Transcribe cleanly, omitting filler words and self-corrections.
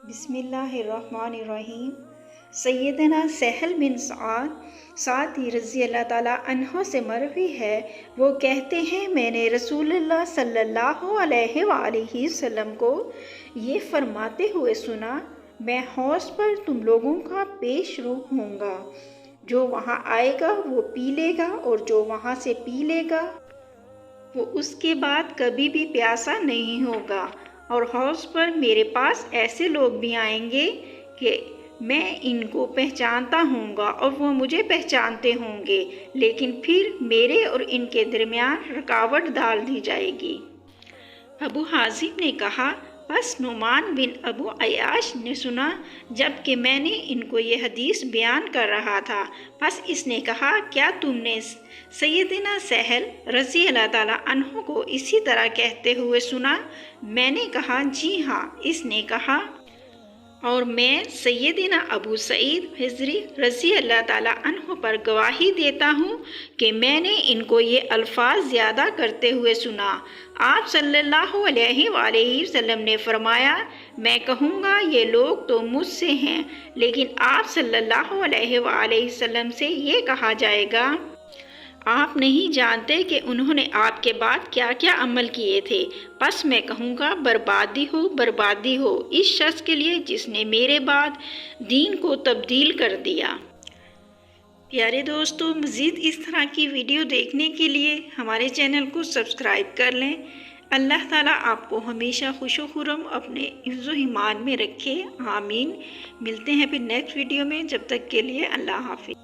بسم اللہ الرحمن الرحیم۔ سیدنا سہل بن سعد رضی اللہ تعالیٰ عنہ سے مروی ہے، وہ کہتے ہیں میں نے رسول اللہ صلی اللہ علیہ وآلہ وسلم کو یہ فرماتے ہوئے سنا، میں حوض پر تم لوگوں کا پیش رو ہوں گا، جو وہاں آئے گا وہ پی لے گا، اور جو وہاں سے پی لے گا وہ اس کے بعد کبھی بھی پیاسا نہیں ہوگا، اور حوض پر میرے پاس ایسے لوگ بھی آئیں گے کہ میں ان کو پہچانتا ہوں گا اور وہ مجھے پہچانتے ہوں گے، لیکن پھر میرے اور ان کے درمیان رکاوٹ ڈال دی جائے گی۔ ابو حازم نے کہا، پس نعمان بن ابو عیاش نے سنا جبکہ میں نے ان کو یہ حدیث بیان کر رہا تھا، پس اس نے کہا، کیا تم نے سیدنا سہل رضی اللہ تعالیٰ عنہ کو اسی طرح کہتے ہوئے سنا؟ میں نے کہا، جی ہاں۔ اس نے کہا، اور میں سیدنا ابو سعید خدری رضی اللہ تعالیٰ عنہ پر گواہی دیتا ہوں کہ میں نے ان کو یہ الفاظ زیادہ کرتے ہوئے سنا۔ آپ صلی اللہ علیہ وآلہ وسلم نے فرمایا، میں کہوں گا یہ لوگ تو مجھ سے ہیں، لیکن آپ صلی اللہ علیہ وآلہ وسلم سے یہ کہا جائے گا، آپ نہیں جانتے کہ انہوں نے آپ کے بعد کیا کیا عمل کیے تھے۔ پس میں کہوں گا، بربادی ہو، بربادی ہو اس شخص کے لیے جس نے میرے بعد دین کو تبدیل کر دیا۔ پیارے دوستو، مزید اس طرح کی ویڈیو دیکھنے کے لیے ہمارے چینل کو سبسکرائب کر لیں۔ اللہ تعالیٰ آپ کو ہمیشہ خوش و خرم اپنے حفظ و ایمان میں رکھے، آمین۔ ملتے ہیں پھر نیکسٹ ویڈیو میں، جب تک کے لیے اللہ حافظ۔